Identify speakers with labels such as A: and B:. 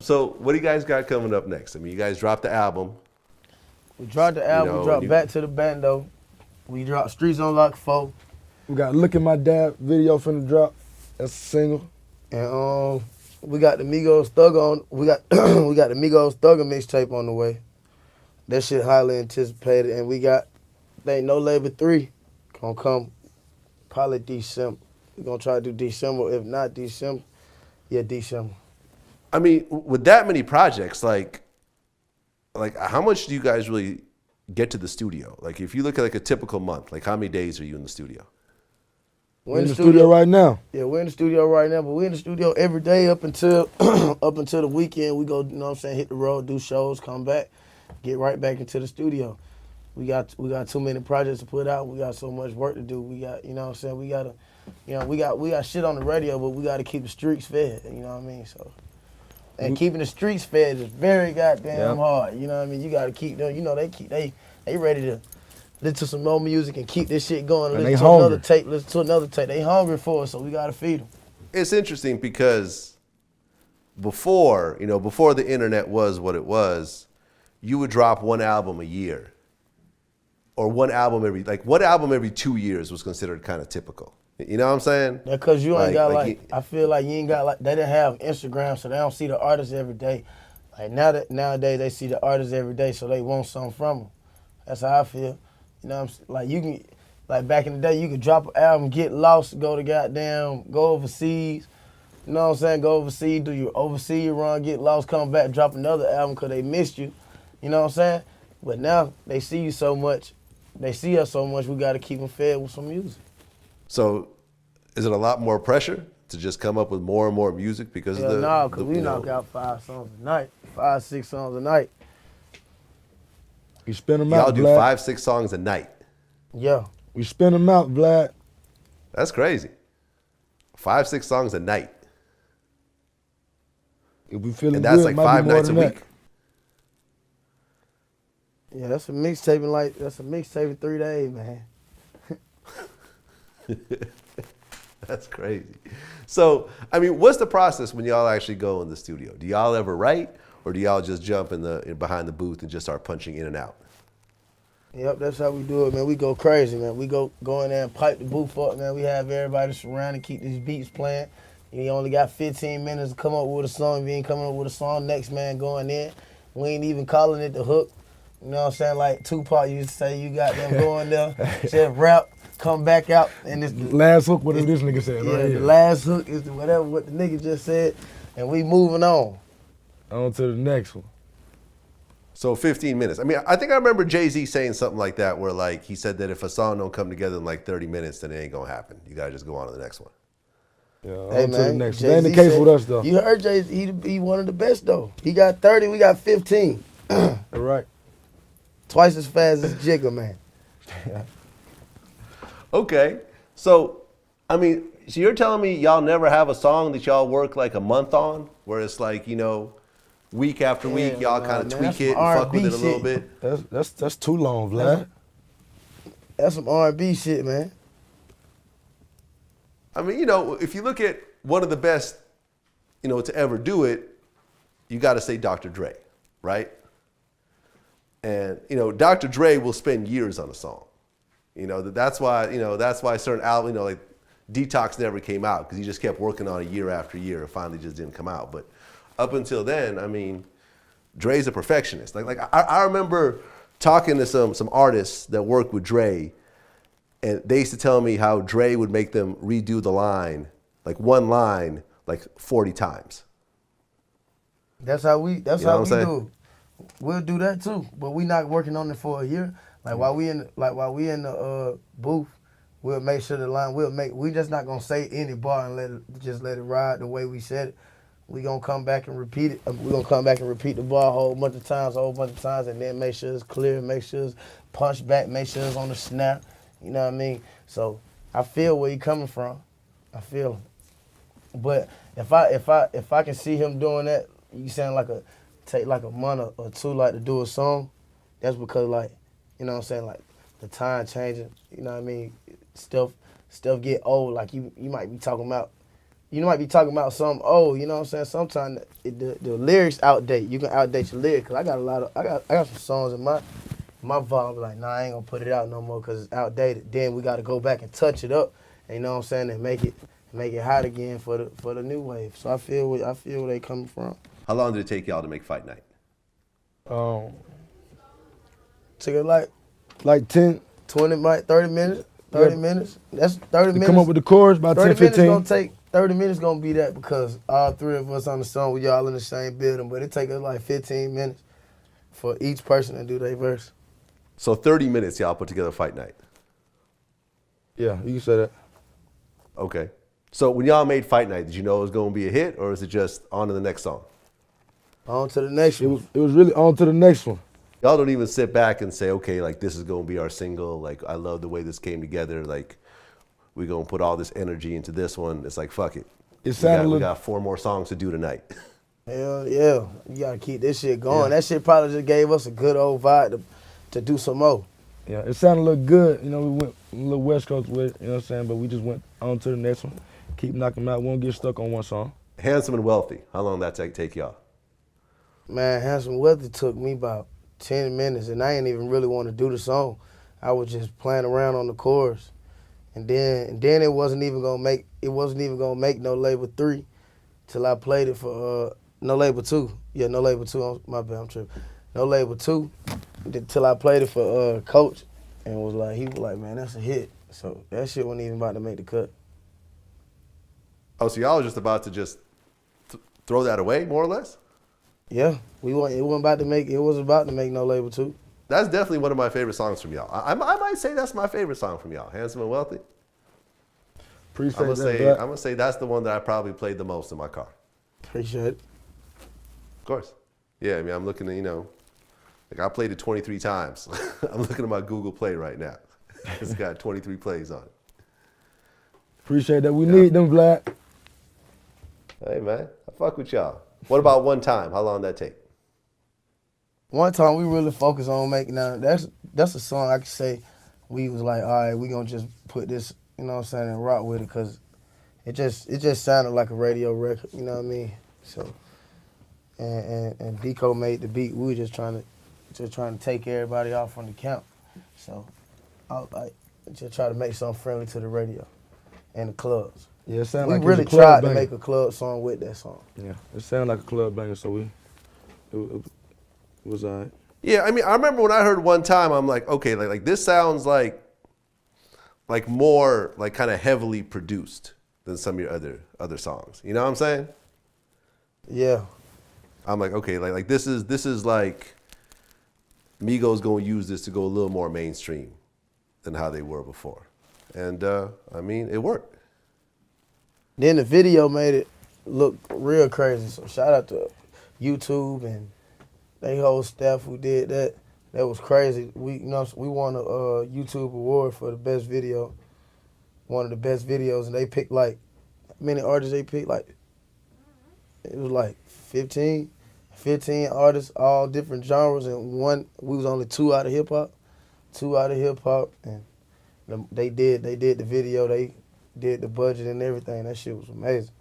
A: So what do you guys got coming up next? I mean, you guys dropped the album.
B: We dropped the album,
A: know,
B: we dropped Back to the Bando. We dropped Streets on Lock 4.
C: We got Look at My Dad video finna drop. That's a single.
B: And we got the Migos Thugger on. We got we got the Migos Thugger mixtape on the way. That shit highly anticipated, and we got No Label 3 gonna come probably December. We gonna try to do December. If not December, yeah, December.
A: I mean, with that many projects, like how much do you guys really get to the studio? Like, if you look at like a typical month, like how many days are you in the studio?
C: We're in the studio right now.
B: Yeah, we're in the studio right now, but we're in the studio every day up until up until the weekend. We go, you know what I'm saying, hit the road, do shows, come back, get right back into the studio. We got too many projects to put out. We got so much work to do. We got, you know what I'm saying, we got shit on the radio, but we gotta keep the streets fed, you know what I mean? So, and keeping the streets fed is very goddamn hard. You know what I mean? You gotta keep them, you know, they ready to listen to some more music and keep this shit going.
C: And
B: listen to another tape. They hungry for it, so we gotta feed them.
A: It's interesting because before the internet was what it was, you would drop one album a year. Or one album every 2 years was considered kind of typical. You know what I'm saying?
B: Yeah, cause you ain't got I feel like you ain't got they didn't have Instagram, so they don't see the artists every day. Like nowadays they see the artists every day, so they want something from them. That's how I feel. You know what I'm saying? Like you can, like back in the day, you could drop an album, get lost, go overseas. You know what I'm saying? Go overseas, do your overseas run, get lost, come back, drop another album because they missed you. You know what I'm saying? But now they see you so much, they see us so much, we got to keep them fed with some music.
A: So is it a lot more pressure to just come up with more and more music because of the...
B: No, because we knock out 5 songs a night, 5, 6 songs a night.
C: We spin them out,
A: Y'all do
C: Vlad.
A: 5, 6 songs a night.
B: Yeah.
C: We spin them out, Vlad.
A: That's crazy. 5, 6 songs a night.
C: If we feeling
A: And that's
C: good,
A: like 5 nights a
C: that.
A: week.
B: Yeah, that's a mixtape in 3 days, man.
A: That's crazy. So, I mean, what's the process when y'all actually go in the studio? Do y'all ever write, or do y'all just jump behind the booth and just start punching in and out?
B: Yep, that's how we do it, man. We go crazy, man. We go in there and pipe the booth up, man. We have everybody surround and keep these beats playing. You only got 15 minutes to come up with a song. If you ain't coming up with a song, next man going in. We ain't even calling it the hook. You know what I'm saying? Like Tupac used to say, you got them going there, just rap, come back out, and it's the
C: last hook, whatever this nigga said,
B: yeah,
C: right
B: the
C: here.
B: last hook is whatever what the nigga just said, and we moving on.
C: On to the next one.
A: So 15 minutes. I mean, I think I remember Jay-Z saying something like that, where like he said that if a song don't come together in like 30 minutes, then it ain't gonna happen. You gotta just go on to the next one.
C: Yeah,
B: Hey,
C: on to
B: man,
C: the next one.
B: Jay-Z
C: That ain't the case
B: said,
C: with us, though.
B: You heard Jay-Z, he one of the best, though. He got 30, we got 15.
C: All right.
B: Twice as fast as Jigga, man.
A: Okay. So, I mean, so you're telling me y'all never have a song that y'all work like a month on, where it's like, you know, week after week, y'all kind of tweak it and fuck with it a little bit?
C: That's too long, Vlad.
B: That's some R&B shit, man.
A: I mean, you know, if you look at one of the best, you know, to ever do it, you got to say Dr. Dre, right? And, you know, Dr. Dre will spend years on a song. You know, that's why certain albums, you know, like Detox never came out, because he just kept working on it year after year and finally just didn't come out. But up until then, I mean, Dre's a perfectionist. I remember talking to some artists that work with Dre, and they used to tell me how Dre would make them redo the line, like one line, like 40 times.
B: That's how we
A: know what I'm
B: do it. We'll do that too, but we not working on it for a year. Like while we in the booth, we'll make sure the line we just not gonna say any bar and let it ride the way we said it. We gonna come back and repeat it. We gonna come back and repeat the bar a whole bunch of times, and then make sure it's clear, make sure it's punched back, make sure it's on the snap. You know what I mean? So I feel where he coming from. I feel him. But if I can see him doing that, you saying take like a month or two like to do a song, that's because like, you know what I'm saying, like the time changing, you know what I mean? Stuff get old, like you might be talking about you might be talking about something old, you know what I'm saying? Sometimes the lyrics outdate. You can outdate your lyrics. Cause I got some songs in my vault. Like, nah, I ain't gonna put it out no more because it's outdated. Then we got to go back and touch it up. And you know what I'm saying? And make it hot again for the new wave. So I feel where they coming from.
A: How long did it take y'all to make Fight Night?
B: Took it
C: Like 10.
B: 20, 30 minutes. 30 minutes. That's 30 minutes.
C: To come up with the chorus by 10, 15.
B: Gonna take 30 minutes gonna be that because all three of us on the song, we all in the same building, but it take us like 15 minutes for each person to do their verse.
A: So 30 minutes y'all put together Fight Night.
C: Yeah, you can say that.
A: Okay. So when y'all made Fight Night, did you know it was gonna be a hit or is it just on to the next song?
B: On to the next one.
C: It was really on to the next one.
A: Y'all don't even sit back and say, okay, like this is gonna be our single. Like I love the way this came together. Like we're gonna put all this energy into this one. It's like fuck it. We got 4 more songs to do tonight.
B: Hell yeah, you gotta keep this shit going. Yeah. That shit probably just gave us a good old vibe to do some more.
C: Yeah, it sounded a little good. You know, we went a little West Coast with it. You know what I'm saying? But we just went on to the next one. Keep knocking them out. We won't get stuck on one song.
A: Handsome and Wealthy. How long did that take y'all?
B: Man, Handsome and Wealthy took me about 10 minutes, and I didn't even really want to do the song. I was just playing around on the chorus, and then it wasn't even gonna make No Label 3 till I played it for No Label 2. Yeah, No Label 2. My bad, I'm tripping. No Label 2 till I played it for Coach, and he was like, man, that's a hit. So that shit wasn't even about to make the cut.
A: Oh, so y'all was just about to throw that away, more or less?
B: Yeah, it was about to make No Label 2.
A: That's definitely one of my favorite songs from y'all. I might say that's my favorite song from y'all, Handsome and Wealthy. I'm gonna say that's the one that I probably played the most in my car.
B: Appreciate it.
A: Of course. Yeah, I mean, I'm looking at, like I played it 23 times. I'm looking at my Google Play right now. It's got 23 plays on it.
C: Appreciate that. We need them, Vlad.
A: Hey, man, I fuck with y'all. What about One Time? How long did that take?
B: One Time we really focused on making that's a song I could say we was like, all right, we gonna just put this, you know what I'm saying, and rock with it because it just sounded like a radio record, you know what I mean? So and Deco made the beat. We were just trying to take everybody off on the count. So I just try to make something friendly to the radio and the clubs.
C: Yeah, it sounded
B: we
C: like
B: really
C: it was a club
B: tried
C: banger.
B: to make a club song with that song.
C: Yeah, it sounded like a club banger, so it was all right.
A: Yeah, I mean, I remember when I heard One Time, I'm like, okay, like this sounds like more like kind of heavily produced than some of your other songs. You know what I'm saying?
B: Yeah.
A: I'm like, okay, like this is like Migos gonna use this to go a little more mainstream than how they were before. And I mean, it worked.
B: Then the video made it look real crazy. So shout out to YouTube and they whole staff who did that. That was crazy. We won a YouTube award for the best video, one of the best videos, and they picked like how many artists they picked? Like it was like 15 artists, all different genres, and we was only 2 out of hip hop, and they did the video. They did the budget and everything. That shit was amazing.